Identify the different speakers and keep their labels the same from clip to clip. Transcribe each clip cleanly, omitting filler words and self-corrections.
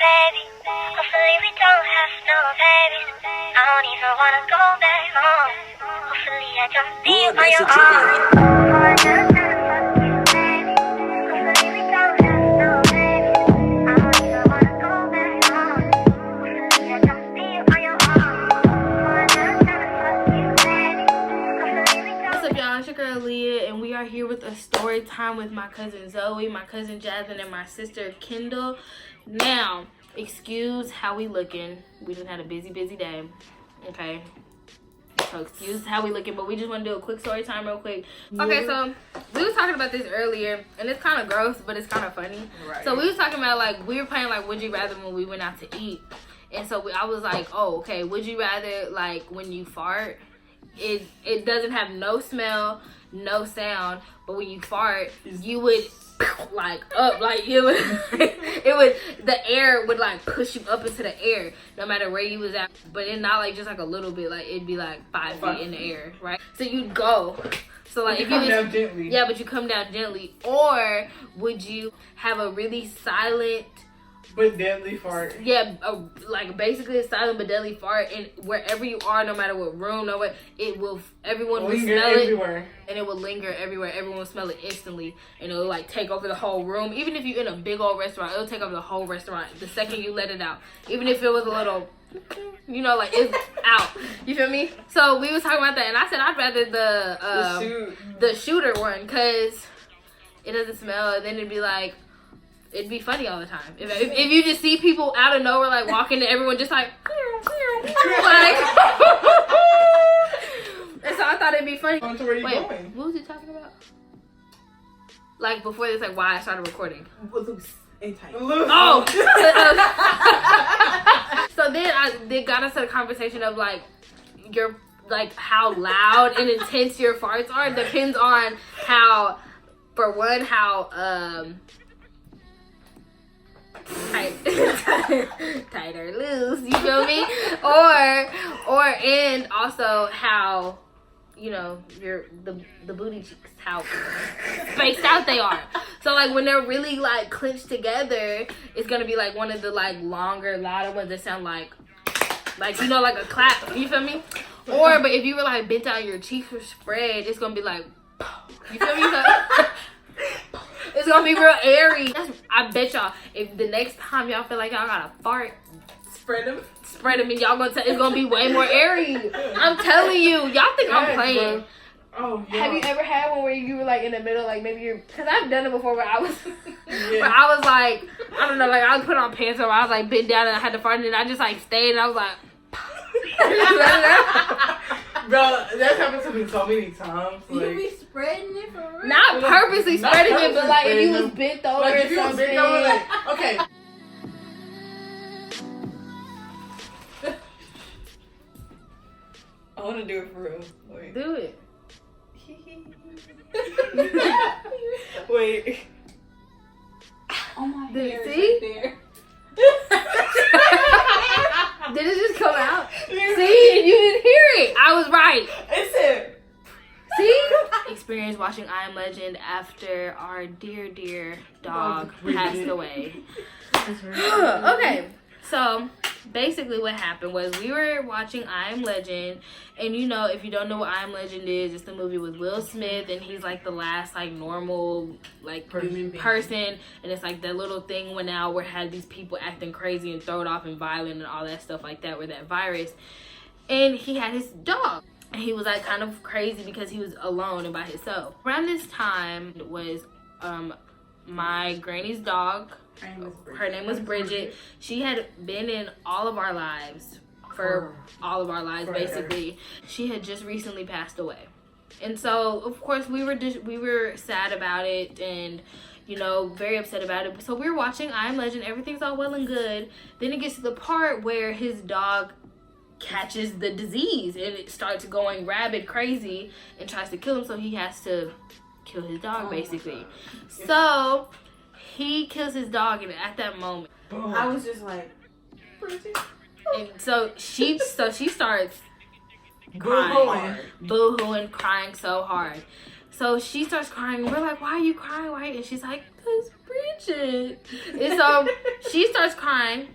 Speaker 1: baby. Hopefully we don't have no babies. I don't even wanna go back home. Hopefully I don't be on your own. Hopefully we don't have no babies. I don't even wanna go back home. Hopefully I don't be on your own.
Speaker 2: What's up, y'all? It's your girl Leah, and we are here with a story time with my cousin Zoe, my cousin Jasmine, and my sister Kendall. Now, excuse how we looking. We just had a busy day. Okay. So excuse how we looking, but we just want to do a quick story time real quick. Okay, so we was talking about this earlier, and it's kind of gross, but it's kind of funny. Right. So we was talking about, like, we were playing, like, Would You Rather when we went out to eat. And so I was like, oh, okay, would you rather, like, when you fart, it doesn't have no smell, no sound, but when you fart, you would, like, up, like, it would, the air would, like, push you up into the air, no matter where you was at, but it not, like, just, like, a little bit, like, it'd be, like, 5 feet in the air, right? So you'd go. So, like, if you come down gently. Yeah, but you come down gently. Or would you have a really silent,
Speaker 3: but deadly fart.
Speaker 2: Yeah, like basically a silent but deadly fart, and wherever you are, no matter what room, no what, it will. Everyone will smell
Speaker 3: everywhere.
Speaker 2: it, and it will linger everywhere. Everyone will smell it instantly, and it will like take over the whole room. Even if you're in a big old restaurant, it'll take over the whole restaurant the second you let it out. Even if it was a little, you know, like it's out. You feel me? So we was talking about that, and I said I'd rather the shooter one, because it doesn't smell, and then it'd be like. It'd be funny all the time. If you just see people out of nowhere, like, walking and everyone just like, like. And so I thought it'd be funny.
Speaker 3: Where you going?
Speaker 2: What was you talking about? Like, before this, like, why I started recording.
Speaker 3: Loose and tight.
Speaker 2: Oh! So then they got us to the conversation of, like, how loud and intense your farts are. It depends on how, for one, how, tight or loose, you feel me? Or and also how, you know, the booty cheeks, how spaced out they are. So like when they're really like clenched together, it's gonna be like one of the like longer, louder ones that sound like you know, like a clap. You feel me? Or but if you were like bent out, your cheeks were spread, it's gonna be like, you feel me? So, it's gonna be real airy. I bet y'all, if the next time y'all feel like y'all gotta fart,
Speaker 3: spread them,
Speaker 2: and y'all gonna it's gonna be way more airy. I'm telling you, y'all think I'm playing.
Speaker 3: Oh, yeah.
Speaker 2: Have you ever had one where you were like in the middle, like maybe you're, because I've done it before where I was, where I was like, I don't know, like I was putting on pants or I was like bent down and I had to fart and I just like stayed and I was like,
Speaker 3: bro, that's happened to me so many times. Like,
Speaker 4: you be spreading it for real?
Speaker 2: Not purposely spreading it, but like if you was bent over
Speaker 3: like,
Speaker 2: or something.
Speaker 3: Like, okay.
Speaker 4: I want to do it for real. Wait.
Speaker 2: Do it.
Speaker 4: Wait. Oh my
Speaker 2: Did
Speaker 4: hair
Speaker 2: it
Speaker 4: is
Speaker 2: see?
Speaker 4: right there.
Speaker 2: Did it just come out? See? And you didn't hear it. I was right.
Speaker 3: It's it.
Speaker 2: See? Experience watching I Am Legend after our dear dog passed away. Okay. So, basically what happened was we were watching I Am Legend, and you know, if you don't know what I Am Legend is, it's the movie with Will Smith, and he's like the last like normal like person, and it's like that little thing went out where had these people acting crazy and thrown off and violent and all that stuff like that, with that virus, and he had his dog. And he was like kind of crazy because he was alone and by himself. Around this time was my granny's dog. Her name was Bridget. She had been in all of our lives for all of our lives basically. She had just recently passed away, and so of course we were sad about it and, you know, very upset about it. So we were watching I Am Legend. Everything's all well and good. Then it gets to the part where his dog catches the disease and it starts going rabid crazy and tries to kill him. So he has to kill his dog basically. So he kills his dog, and at that moment,
Speaker 4: I was just like,
Speaker 2: and so she starts crying, boo-hooing, crying so hard. So she starts crying, and we're like, why are you crying? Why? And she's like, Bridget. And so she starts crying.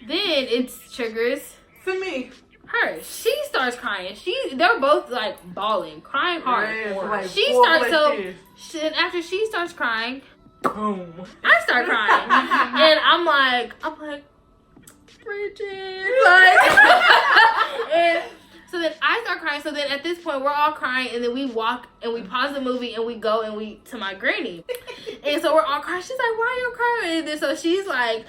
Speaker 2: Then it triggers
Speaker 3: To me.
Speaker 2: her. She starts crying. They're both like bawling, crying hard.
Speaker 3: Like
Speaker 2: She
Speaker 3: full
Speaker 2: starts
Speaker 3: fledged
Speaker 2: so and after she starts crying,
Speaker 3: boom.
Speaker 2: I start crying. And I'm like, Bridget, like and so then I start crying. So then at this point we're all crying, and then we walk and we pause the movie and we go and we to my granny. And so we're all crying. She's like, why are you crying? And then so she's like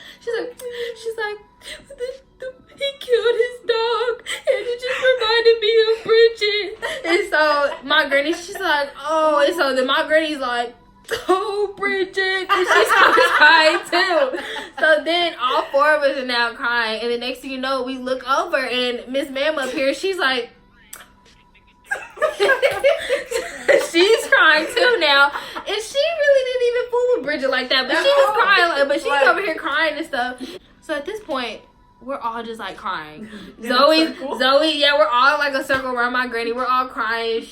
Speaker 2: he killed his dog and it just reminded me of Bridget. And so my granny, she's like, oh, and so then my granny's like, oh, Bridget, and she starts crying too. So then all four of us are now crying, and the next thing you know, we look over and Miss Ma'am up here, she's like, she's crying too now, and she really didn't even fool with Bridget like that, but she was crying, but she's over here crying and stuff. So at this point, we're all just like crying. Zoe, yeah, we're all like a circle around my granny. We're all crying.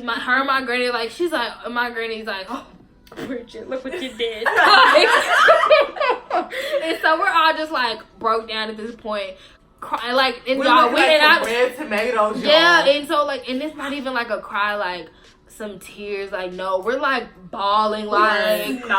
Speaker 2: My granny, like, she's like, my granny's like, oh, Bridget, look what you did. And so we're all just like broke down at this point, crying like, and y'all,
Speaker 3: red tomatoes.
Speaker 2: Yeah, and so like, and it's not even like a cry, like some tears, like no, we're like bawling, like like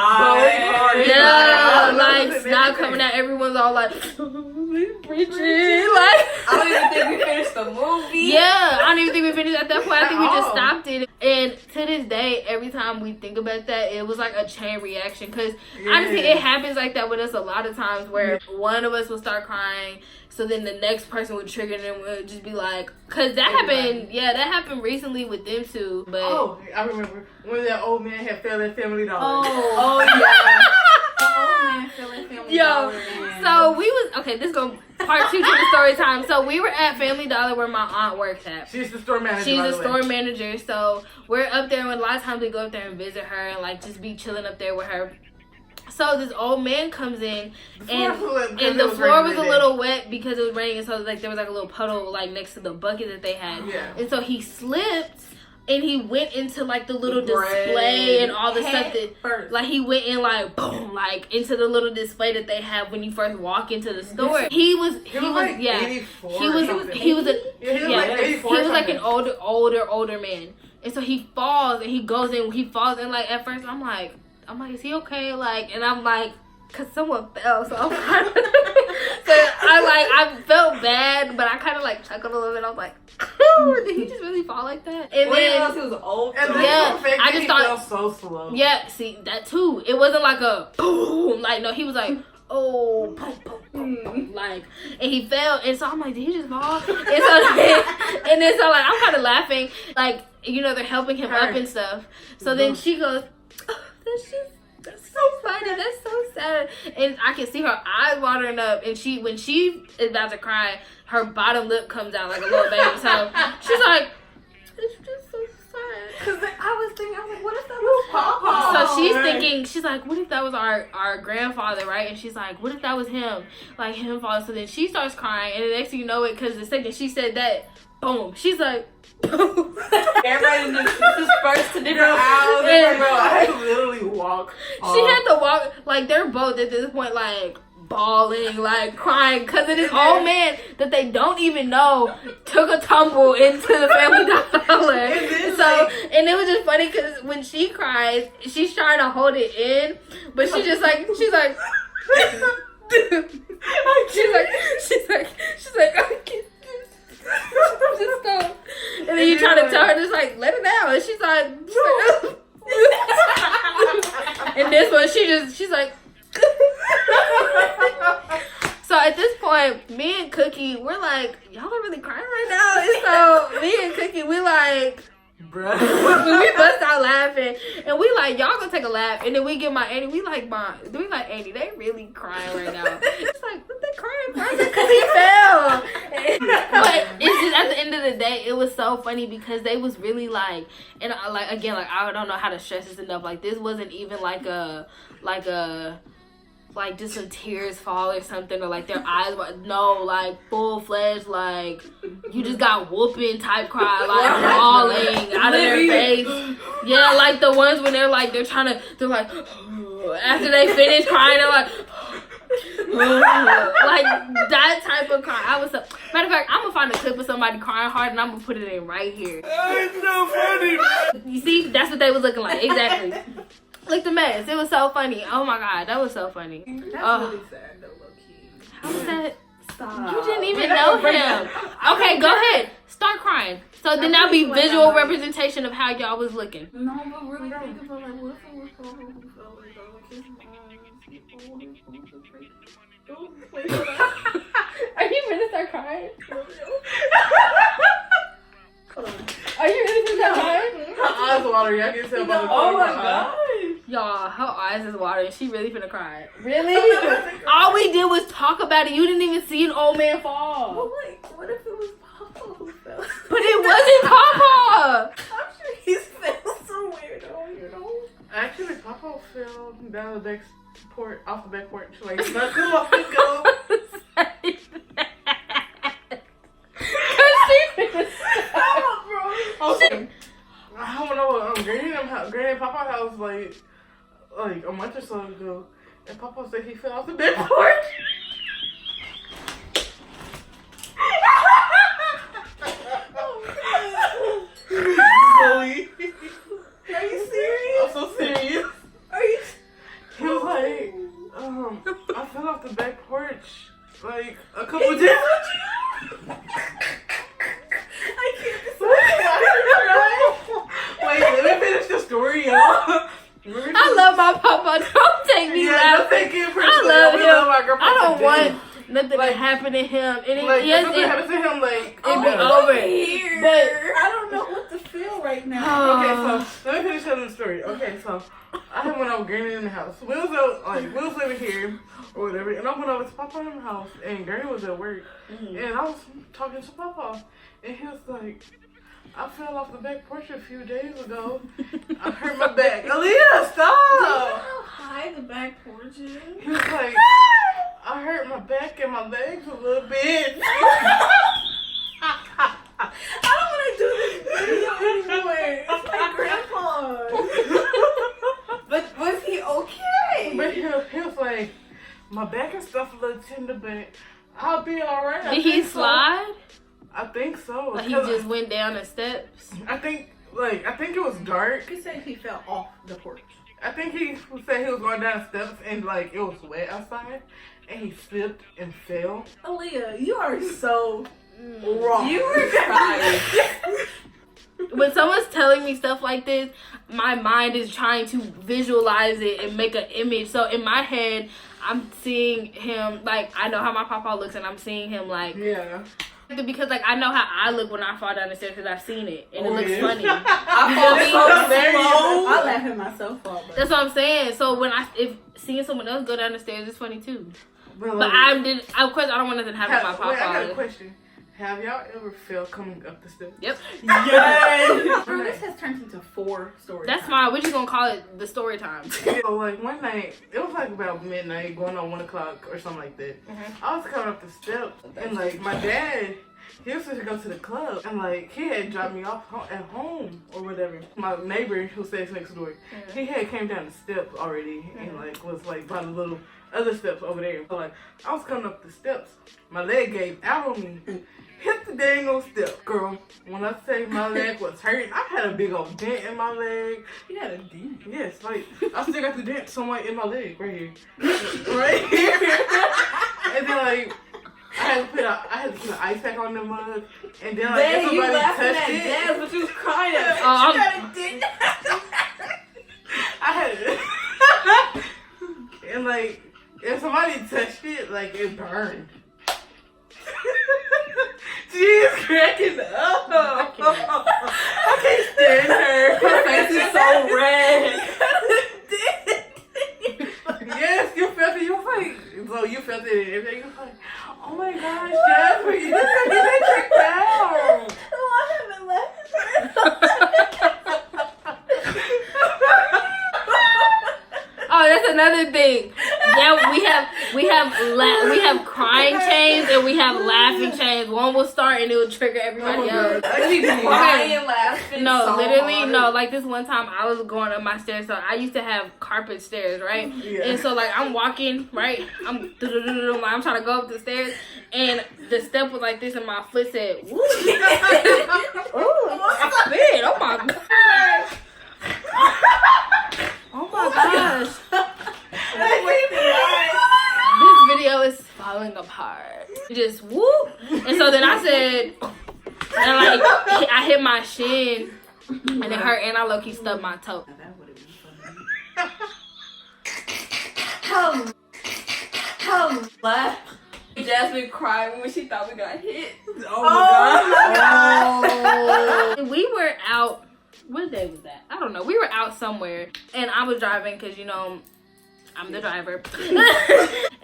Speaker 2: snot coming out. Everyone's all like, Bridget, like
Speaker 4: I don't even think we finished the movie.
Speaker 2: Yeah, I don't even think we finished at that point. I think we just stopped it. And to this day, every time we think about that, it was like a chain reaction. Because honestly, it happens like that with us a lot of times where one of us will start crying. So then the next person would trigger them, would just be like, because that happened, that happened recently with them too. But
Speaker 3: I remember when that old man had failed at Family Dollar.
Speaker 4: Oh yeah. Oh man, feeling Family Dollar.
Speaker 2: So we was, okay, this go part 2 to the story time. So we were at Family Dollar where my aunt works at.
Speaker 3: She's the store manager.
Speaker 2: She's the store manager. So we're up there, and a lot of times we go up there and visit her and like just be chilling up there with her. So this old man comes in, and the floor was a little wet because it was raining, and so like there was like a little puddle like next to the bucket that they had.
Speaker 3: Yeah.
Speaker 2: And so he slipped, and he went into like the little display and all the stuff that like he went in like boom, like into the little display that they have when you first walk into the store. He was like an older man. And so he falls and like at first I'm like, is he okay? Like, and I'm like, cause someone fell, so I'm kind of, so I felt bad, but I kind of like chuckled a little bit. I was like, oh, did he just really fall like that? And then
Speaker 4: he was old.
Speaker 2: I just thought,
Speaker 3: fell so slow.
Speaker 2: Yeah, see that too. It wasn't like a boom, like no, he was like, oh, boom, boom, boom, like, and he fell, and so I'm like, did he just fall? And so like I'm kind of laughing, like, you know, they're helping him up and stuff. So then she goes, that's so funny, that's so sad, and I can see her eyes watering up, and when she is about to cry, her bottom lip comes out like a little baby. So she's like, it's just so sad.
Speaker 4: Cause I was like, what if that was Papa?
Speaker 2: So she's thinking, she's like, what if that was our grandfather, right? And she's like, what if that was him, like him falling? So then she starts crying, and the next thing you know it, because the second she said that, boom, she's like, boom.
Speaker 4: Everybody dispersed to different houses.
Speaker 3: I had to literally walk.
Speaker 2: She had to walk, like they're both at this point like bawling, like crying, because of this old man that they don't even know took a tumble into the Family Dollar. And it was just funny because when she cries, she's trying to hold it in, but she's like she's like I can't. Just stop. And then you try to tell her, just like, let it out. And she's like and this one, she's like so at this point, me and Cookie, we're like, y'all are really crying right now. And so me and Cookie, we like,
Speaker 3: bruh,
Speaker 2: we bust out laughing, and we like, y'all gonna take a laugh, and then we get my auntie, we like auntie, they really crying right now. It's like, what they crying for? Because he fell. But it's just at the end of the day, it was so funny because they was really like, and like again, like I don't know how to stress this enough. Like this wasn't even like just some tears fall or something, or like their eyes were, no, like full-fledged, like you just got whooping type cry, like bawling out of their face. Yeah, like the ones when they're like, they're like After they finished crying, I'm like, like that type of cry. I was so. Matter of fact, I'm gonna find a clip of somebody crying hard and I'm gonna put it in right here.
Speaker 3: It's so funny.
Speaker 2: You see, that's what they was looking like. Exactly. Look the mess. It was so funny. Oh my god, that was so funny.
Speaker 4: That's really sad though, low key.
Speaker 2: How was that?
Speaker 4: Stop.
Speaker 2: You didn't even know him. Okay, go ahead. Start crying. So then that'll be visual representation of how y'all was looking.
Speaker 4: No, but really think about like what if it was Papa who felt like his
Speaker 2: Are you gonna start crying? Are you really gonna start crying?
Speaker 3: Her eyes watery. I can tell by the
Speaker 4: Oh my
Speaker 3: god.
Speaker 4: god.
Speaker 2: Y'all, her eyes is watering. She really finna cry. Really? All we did was talk about it. You didn't even see an old man fall.
Speaker 4: But like, what if it was Papa who fell?
Speaker 2: But it wasn't Papa.
Speaker 4: I'm sure he fell somewhere though, you know?
Speaker 3: Actually, Papa fell down the back off the back porch. Like, not too long ago. Okay. I went over Granny and Papa's house like a month or so ago, and Papa said he fell off the back porch. Zoe.
Speaker 4: Are you serious?
Speaker 3: I'm so serious.
Speaker 4: Are you?
Speaker 3: He was like, I fell off the back porch like a couple days.
Speaker 4: I can't
Speaker 3: Wait, let me finish the story, y'all.
Speaker 2: I love my Papa. Don't take me
Speaker 3: Yeah,
Speaker 2: out.
Speaker 3: don't take it personally.
Speaker 2: I love
Speaker 3: We
Speaker 2: him.
Speaker 3: love our grandpa
Speaker 2: I don't
Speaker 3: to
Speaker 2: want
Speaker 3: death.
Speaker 2: nothing
Speaker 3: Like-
Speaker 2: to happen to him. And it,
Speaker 3: Like,
Speaker 2: yes,
Speaker 3: something happened to him, like,
Speaker 2: it be
Speaker 3: yeah.
Speaker 2: over.
Speaker 4: here.
Speaker 2: But
Speaker 4: I don't know what to feel right now.
Speaker 3: Okay, so let me finish telling the story. Okay, so I went over Granny in the house. We was living here or whatever, and I went over to Papa in the house, and Granny was at work, and I was talking to Papa, and he was like, I fell off the back porch a few days ago. I hurt my back. Aaliyah,
Speaker 4: Do you know
Speaker 3: stop!
Speaker 4: how high the back porch is?
Speaker 3: He was like, I hurt my back and my legs a little bit.
Speaker 4: I don't want to do this video anymore. It's my grandpa. But was he okay?
Speaker 3: But he was like, my back and stuff a little tender, but I'll be alright.
Speaker 2: did he slide?
Speaker 3: I think so.
Speaker 2: Like he just went down the steps?
Speaker 3: I think it was dark.
Speaker 4: He said he fell off the porch.
Speaker 3: I think he said he was going down the steps and like it was wet outside, and he slipped and fell.
Speaker 4: Aaliyah, you are so wrong. You were
Speaker 2: crying. When someone's telling me stuff like this, my mind is trying to visualize it and make an image. So in my head, I'm seeing him like I know how my Papa looks, and I'm seeing him like
Speaker 3: Yeah.
Speaker 2: because like I know how I look when I fall down the stairs because I've seen it and it looks
Speaker 3: yeah.
Speaker 2: funny.
Speaker 4: I
Speaker 2: fall
Speaker 4: fall
Speaker 2: so
Speaker 4: so slow. I let myself fall.
Speaker 2: That's what I'm saying. So when if seeing someone else go down the stairs, it's funny too. But of course I don't want nothing to happen to my Papa.
Speaker 3: Wait, I got a question. Have y'all ever felt coming up the steps?
Speaker 2: Yep.
Speaker 4: Yes. Bro, this has turned into 4 stories.
Speaker 2: That's fine. We're just gonna call it the story time.
Speaker 3: So like one night, it was like about midnight, going on 1 o'clock or something like that. I was coming up the steps, and like my dad, he was supposed to go to the club, and like he had dropped me off at home or whatever. My neighbor who stays next door, he had came down the steps already, and like was like by the little other steps over there. So like I was coming up the steps, my leg gave out on me. Hit the dang old step, girl. When I say my leg was hurting, I had a big old dent in my leg.
Speaker 4: You had a dent.
Speaker 3: Yes, like I still got the dent somewhere in my leg, right here, right here. And then like I had to put an ice pack on the mug, and then like if
Speaker 4: Dang, you
Speaker 3: somebody
Speaker 4: laughing
Speaker 3: touched
Speaker 4: at
Speaker 3: it,
Speaker 4: Jazz, but you was crying at
Speaker 2: Oh,
Speaker 4: you got a dent.
Speaker 3: I had and like if somebody touched it, like it burned. She's cracking up. I can't stand her.
Speaker 4: Her face is so red.
Speaker 3: Yes, you felt it. You was like, so you felt it. And everything. You was like, oh my gosh, Jasper, you just gotta get that checked out.
Speaker 4: Oh, I haven't left.
Speaker 2: Oh, that's another thing. Yeah, we have crying chains and we have laughing chains. One will start and it will trigger everybody else.
Speaker 4: Crying, laughing.
Speaker 2: No,
Speaker 4: so
Speaker 2: literally,
Speaker 4: hard.
Speaker 2: no. Like this one time, I was going up my stairs. So I used to have carpet stairs, right?
Speaker 3: Yeah.
Speaker 2: And so like I'm walking, right? I'm trying to go up the stairs, and the step was like this, and my foot said, "Woo!" Oh, man! Oh my god! Oh my gosh! This video is falling apart. Just whoop. And so then I said, and like I hit my shin, and it hurt, and I low key stubbed my toe.
Speaker 4: That would have been funny. Laugh. Jasmine cried when she thought we got hit.
Speaker 3: Oh my god.
Speaker 2: We were out. What day was that? I don't know. We were out somewhere, and I was driving because I'm the driver.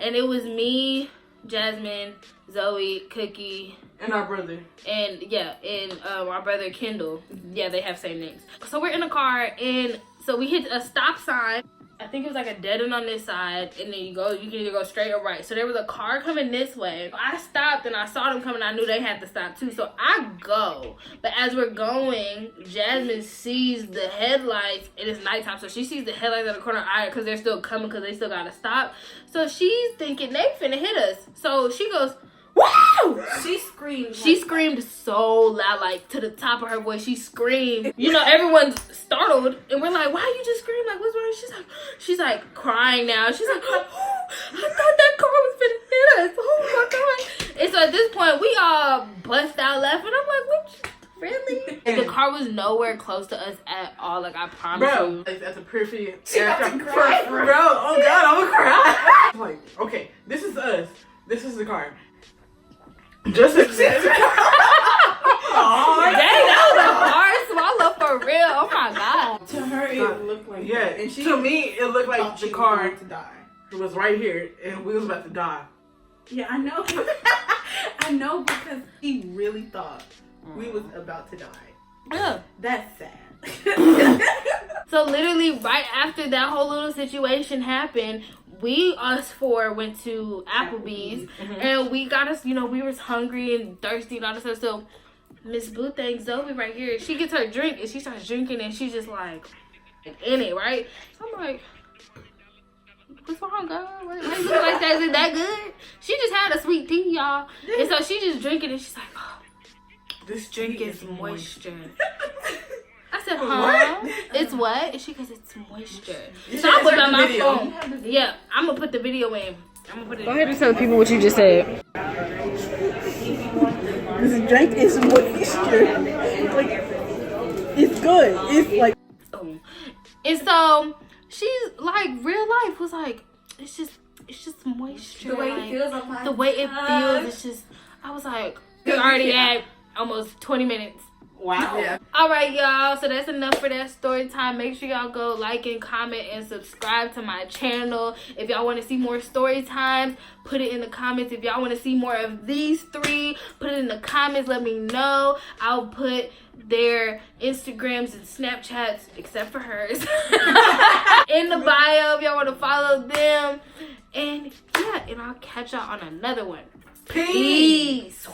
Speaker 2: And it was me, Jasmine, Zoe, Cookie,
Speaker 3: And our brother.
Speaker 2: and our brother Kendall. Yeah, they have same names. So we're in a car, and so we hit a stop sign. I think it was like a dead end on this side, and then you can either go straight or right. So there was a car coming this way. I stopped and I saw them coming. I knew they had to stop too. So I go. But as we're going, Jasmine sees the headlights, and it's nighttime. So she sees the headlights at the corner of our eye because they're still coming because they still got to stop. So she's thinking they finna hit us. So she goes, "Wow!"
Speaker 4: She screamed.
Speaker 2: She screamed so loud, like to the top of her voice. She screamed. You know, everyone's startled, and we're like, "Why you just scream? Like, what's wrong?" She's like crying now. She's like, "Oh, I thought that car was finna hit us. Oh my god!" And so at this point, we all bust out laughing. I'm like, "What? Really?" The car was nowhere close to us at all. Like, I promise
Speaker 3: Bro,
Speaker 2: you.
Speaker 3: like, at the periphery.
Speaker 4: She about to cry.
Speaker 3: Bro, oh god, I'm gonna cry. Like, okay, this is us. This is the car. Just a
Speaker 2: Dang, that was a hard swallow for real. Oh my god.
Speaker 4: To her, it looked like
Speaker 3: yeah,
Speaker 4: that. And she
Speaker 3: to me, it looked like
Speaker 4: thought
Speaker 3: the
Speaker 4: she
Speaker 3: car
Speaker 4: was going to die.
Speaker 3: was right here, and we was about to die.
Speaker 4: Yeah, I know. I know because he really thought we was about to die.
Speaker 2: Yeah.
Speaker 4: That's sad.
Speaker 2: So literally right after that whole little situation happened, us four went to Applebee's, and we got us, we were hungry and thirsty and all this stuff. So Miss Blue Thing, Zoe right here, she gets her drink and she starts drinking and she's just like in it, right? So I'm like, what's wrong, girl? Why you looking like that? Is it that good? She just had a sweet tea, y'all. And so she just drinking and she's like, oh,
Speaker 3: This
Speaker 2: drink
Speaker 3: tea
Speaker 2: is moisture. I said,
Speaker 3: What?
Speaker 2: huh? It's what? And she goes, it's moisture.
Speaker 3: You
Speaker 2: So I
Speaker 3: should
Speaker 2: put it
Speaker 3: insert
Speaker 2: on
Speaker 3: the
Speaker 2: my
Speaker 3: video.
Speaker 2: phone. Yeah, I'm going to put the video in. Go ahead and tell the people what you just said.
Speaker 4: This drink is moisture. Like, it's good. It's like.
Speaker 2: And so she's like, real life was like, it's just moisture.
Speaker 4: The way
Speaker 2: like,
Speaker 4: it feels on my
Speaker 2: the way it feels, it's just, I was like, we're already at almost 20 minutes.
Speaker 4: Wow.
Speaker 3: Yeah.
Speaker 2: All right, y'all. So that's enough for that story time. Make sure y'all go like and comment and subscribe to my channel. If y'all want to see more story times, put it in the comments. If y'all want to see more of these three, put it in the comments. Let me know. I'll put their Instagrams and Snapchats, except for hers, in the bio if y'all want to follow them. And yeah, and I'll catch y'all on another one. Peace.